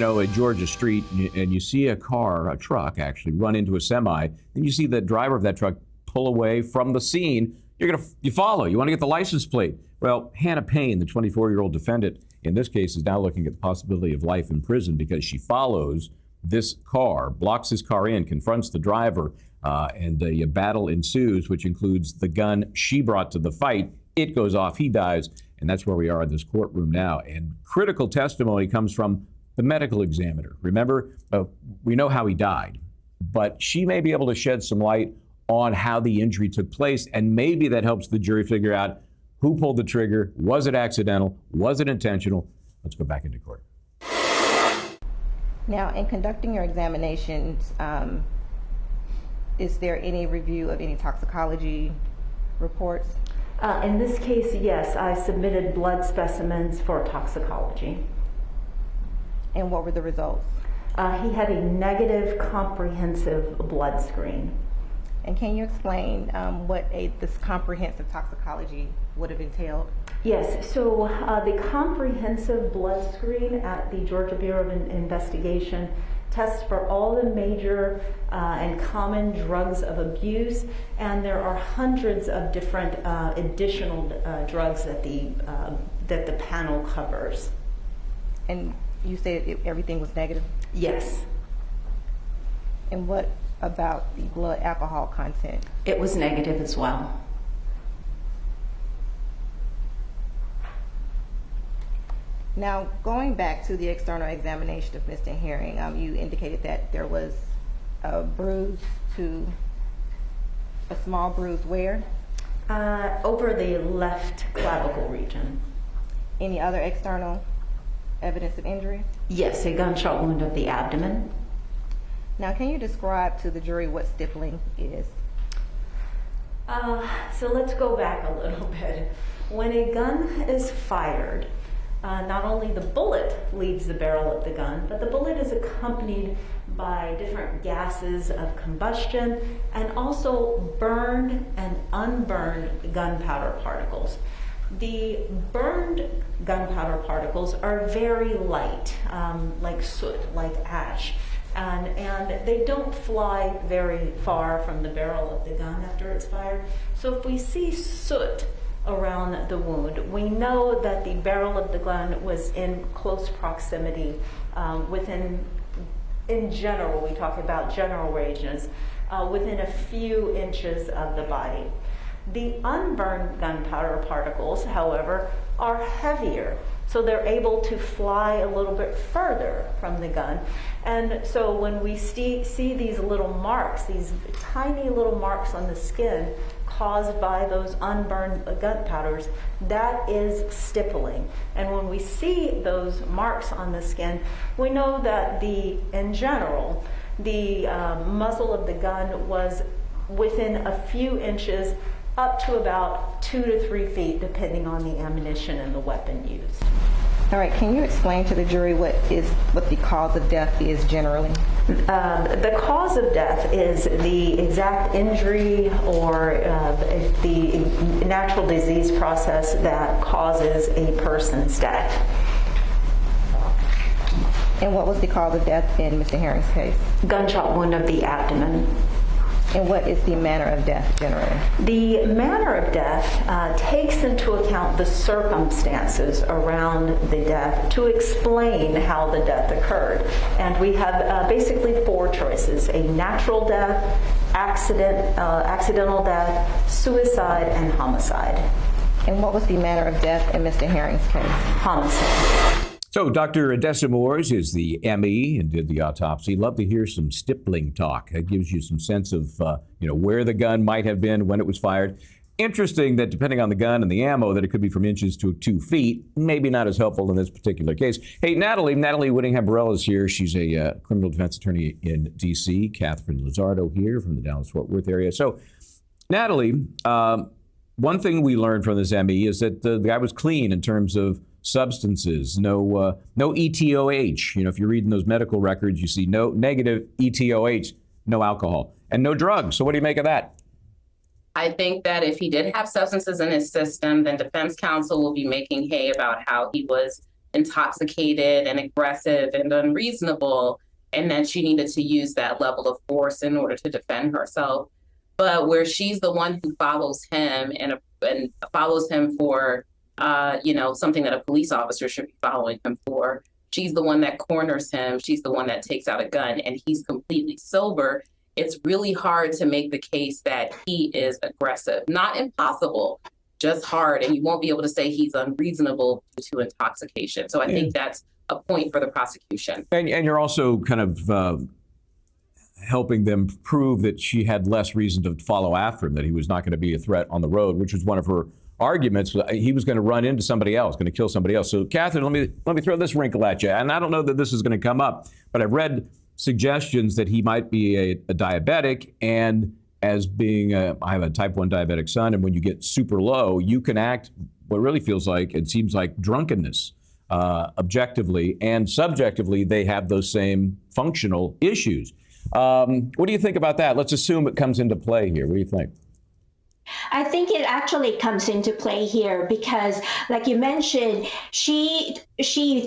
A Georgia street, and you see a truck actually run into a semi, and you see the driver of that truck pull away from the scene. You follow. You want to get the license plate. Well, Hannah Payne, the 24-year-old defendant in this case, is now looking at the possibility of life in prison because she follows this car, blocks this car in, confronts the driver, and a battle ensues, which includes the gun she brought to the fight. It goes off. He dies, and that's where we are in this courtroom now. And critical testimony comes from the medical examiner. Remember, we know how he died, but she may be able to shed some light on how the injury took place, and maybe that helps the jury figure out who pulled the trigger. Was it accidental? Was it intentional? Let's go back into court. Now, in conducting your examinations, is there any review of any toxicology reports? In this case, yes, I submitted blood specimens for toxicology. And what were the results? He had a negative comprehensive blood screen. And can you explain what this comprehensive toxicology would have entailed? Yes, so the comprehensive blood screen at the Georgia Bureau of Investigation tests for all the major and common drugs of abuse, and there are hundreds of different additional drugs that the panel covers. And you say everything was negative? Yes. And what about the blood alcohol content? It was negative as well. Now, going back to the external examination of Mr. Herring, you indicated that there was a small bruise where? Over the left clavicle region. Any other external evidence of injury? Yes, a gunshot wound of the abdomen. Now, can you describe to the jury what stippling is? So let's go back a little bit. When a gun is fired, not only the bullet leaves the barrel of the gun, but the bullet is accompanied by different gases of combustion and also burned and unburned gunpowder particles. The burned gunpowder particles are very light, like soot, like ash, and they don't fly very far from the barrel of the gun after it's fired. So if we see soot around the wound, we know that the barrel of the gun was in close proximity in general, we talk about general ranges, within a few inches of the body. The unburned gunpowder particles, however, are heavier, so they're able to fly a little bit further from the gun. And so when we see these little marks, these tiny little marks on the skin caused by those unburned gunpowders, that is stippling. And when we see those marks on the skin, we know that in general, the muzzle of the gun was within a few inches up to about 2 to 3 feet, depending on the ammunition and the weapon used. All right, can you explain to the jury what the cause of death is generally? The cause of death is the exact injury or the natural disease process that causes a person's death. And what was the cause of death in Mr. Herring's case? Gunshot wound of the abdomen. And what is the manner of death generally? The manner of death takes into account the circumstances around the death to explain how the death occurred. And we have basically 4 choices: a natural death, accidental death, suicide, and homicide. And what was the manner of death in Mr. Herring's case? Homicide. So Dr. Odessa Moores is the ME and did the autopsy. Love to hear some stippling talk. It gives you some sense of where the gun might have been when it was fired. Interesting that depending on the gun and the ammo, that it could be from inches to 2 feet. Maybe not as helpful in this particular case. Hey, Natalie Whittingham-Burrell is here. She's a criminal defense attorney in D.C. Catherine Lizardo here from the Dallas-Fort Worth area. So, Natalie, one thing we learned from this ME is that the guy was clean in terms of substances, no ETOH. If you're reading those medical records, you see no negative ETOH, no alcohol, and no drugs. So what do you make of that? I think that if he did have substances in his system, then defense counsel will be making hay about how he was intoxicated and aggressive and unreasonable, and that she needed to use that level of force in order to defend herself. But where she's the one who follows him and follows him for, something that a police officer should be following him for. She's the one that corners him. She's the one that takes out a gun, and he's completely sober. It's really hard to make the case that he is aggressive. Not impossible, just hard. And you won't be able to say he's unreasonable due to intoxication. So I think that's a point for the prosecution. And you're also kind of helping them prove that she had less reason to follow after him, that he was not going to be a threat on the road, which was one of her arguments. He was going to run into somebody else, going to kill somebody else. So, Catherine, let me throw this wrinkle at you. And I don't know that this is going to come up, but I've read suggestions that he might be a diabetic, and as being I have a type 1 diabetic son, and when you get super low, you can act what really feels like, it seems like drunkenness. Objectively and subjectively, they have those same functional issues. What do you think about that? Let's assume it comes into play here. What do you think? I think it actually comes into play here because, like you mentioned, she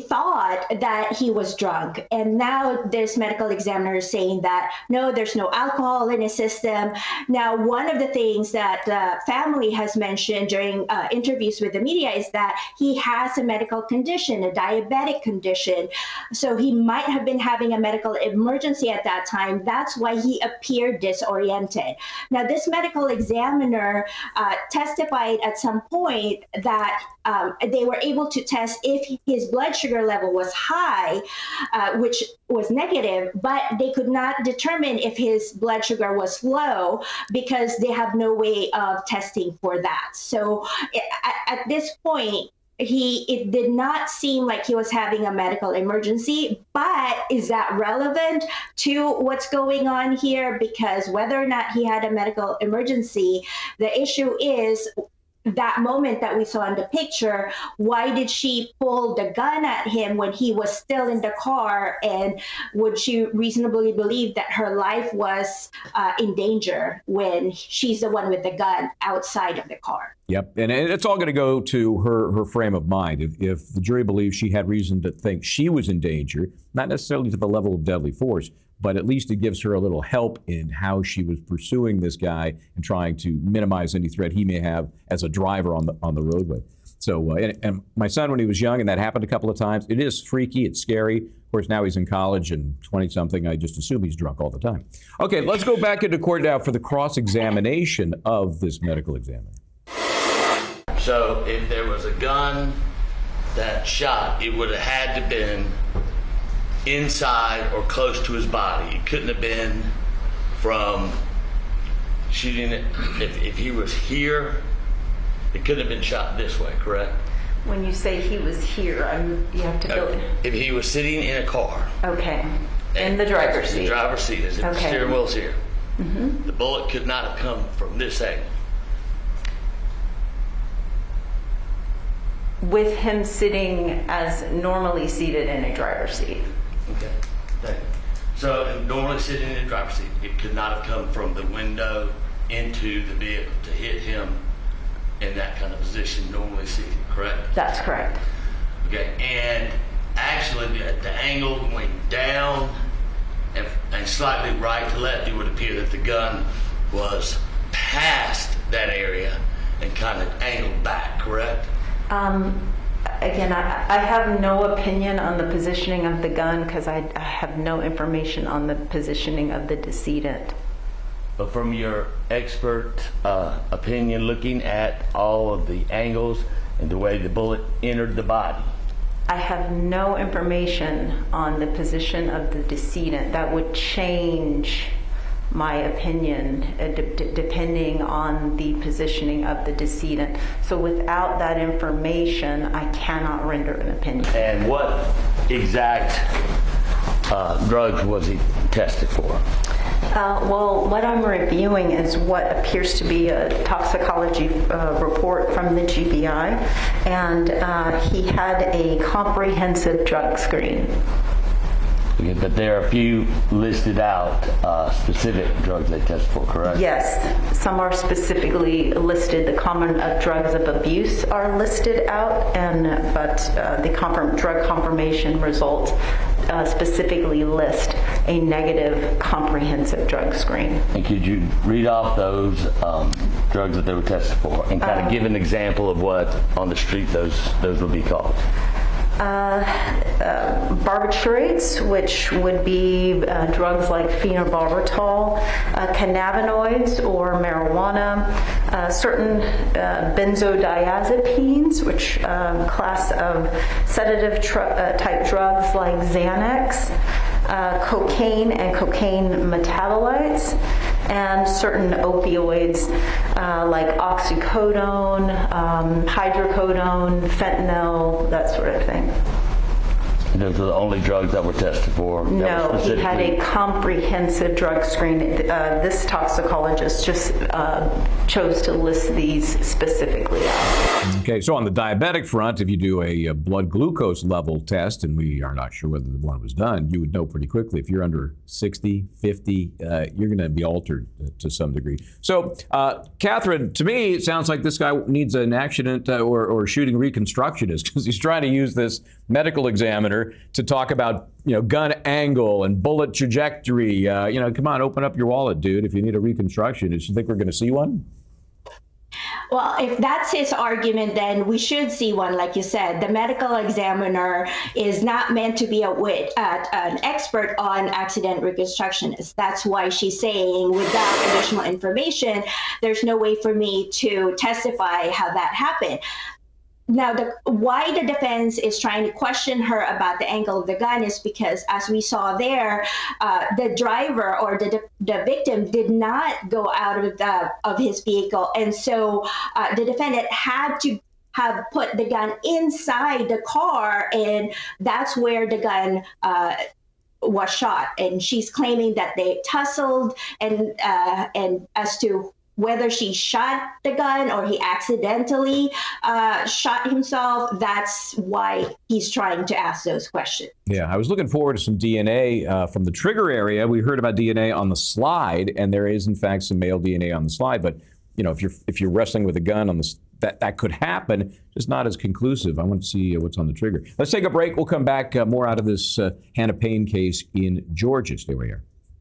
thought that he was drunk, and now there's medical examiners saying that no, there's no alcohol in his system. Now, one of the things that the family has mentioned during interviews with the media is that he has a medical condition, a diabetic condition, so he might have been having a medical emergency at that time. That's why he appeared disoriented. Now, this medical examiner testified at some point that they were able to test if his blood sugar level was high, which was negative, but they could not determine if his blood sugar was low because they have no way of testing for that. So at this point, it did not seem like he was having a medical emergency, but is that relevant to what's going on here? Because whether or not he had a medical emergency, the issue is that moment that we saw in the picture, why did she pull the gun at him when he was still in the car? And would she reasonably believe that her life was in danger when she's the one with the gun outside of the car? Yep. And it's all going to go to her frame of mind. If the jury believes she had reason to think she was in danger, not necessarily to the level of deadly force, but at least it gives her a little help in how she was pursuing this guy and trying to minimize any threat he may have as a driver on the roadway. So, and my son, when he was young, and that happened a couple of times, it is freaky, it's scary. Of course, now he's in college and 20-something, I just assume he's drunk all the time. Okay, let's go back into court now for the cross-examination of this medical examiner. So if there was a gun that shot, it would have had to been inside or close to his body. It couldn't have been from shooting it. If he was here, it couldn't have been shot this way, correct? When you say he was here, you have to go. If he was sitting in a car. Okay. In the driver's seat. The driver's seat, as if the steering wheel's here. Mm-hmm. The bullet could not have come from this angle. With him sitting as normally seated in a driver's seat. Okay. Thank you. So normally sitting in the driver's seat, it could not have come from the window into the vehicle to hit him in that kind of position, normally seated, correct? That's correct. Okay, and actually the angle went down and slightly right to left. It would appear that the gun was past that area and kind of angled back, correct? Again, I have no opinion on the positioning of the gun because I have no information on the positioning of the decedent. But from your expert opinion, looking at all of the angles and the way the bullet entered the body, I have no information on the position of the decedent. That would change my opinion depending on the positioning of the decedent. So without that information, I cannot render an opinion. And what exact drugs was he tested for? Well, what I'm reviewing is what appears to be a toxicology report from the GBI, and he had a comprehensive drug screen. Okay, but there are a few listed out, specific drugs they test for, correct? Yes, some are specifically listed. The common drugs of abuse are listed out, but the drug confirmation results specifically list a negative comprehensive drug screen. And could you read off those drugs that they were tested for and kind of give an example of what on the street those would be called? Barbiturates, which would be drugs like phenobarbital, cannabinoids or marijuana, certain benzodiazepines, which class of sedative type drugs like Xanax, cocaine and cocaine metabolites, and certain opioids like oxycodone, hydrocodone, fentanyl, that sort of thing. And those are the only drugs that were tested for? No, he had a comprehensive drug screen. This toxicologist just chose to list these specifically out. Okay, so on the diabetic front, if you do a blood glucose level test, and we are not sure whether the one was done, you would know pretty quickly. If you're under 60, 50, you're going to be altered to some degree. So, Catherine, to me, it sounds like this guy needs an accident or shooting reconstructionist, because he's trying to use this medical examiner to talk about, gun angle and bullet trajectory. Come on, open up your wallet, dude. If you need a reconstructionist, you think we're going to see one? Well, if that's his argument, then we should see one, like you said. The medical examiner is not meant to be an expert on accident reconstructionists. That's why she's saying, without additional information, there's no way for me to testify how that happened. Now, why the defense is trying to question her about the angle of the gun is because, as we saw there, the driver or the victim did not go out of his vehicle, and so the defendant had to have put the gun inside the car, and that's where the gun was shot. And she's claiming that they tussled, and as to whether she shot the gun or he accidentally shot himself, that's why he's trying to ask those questions. Yeah, I was looking forward to some DNA from the trigger area. We heard about DNA on the slide, and there is, in fact, some male DNA on the slide. But, if you're wrestling with a gun on that could happen, just not as conclusive. I want to see what's on the trigger. Let's take a break. We'll come back more out of this Hannah Payne case in Georgia. Stay right here.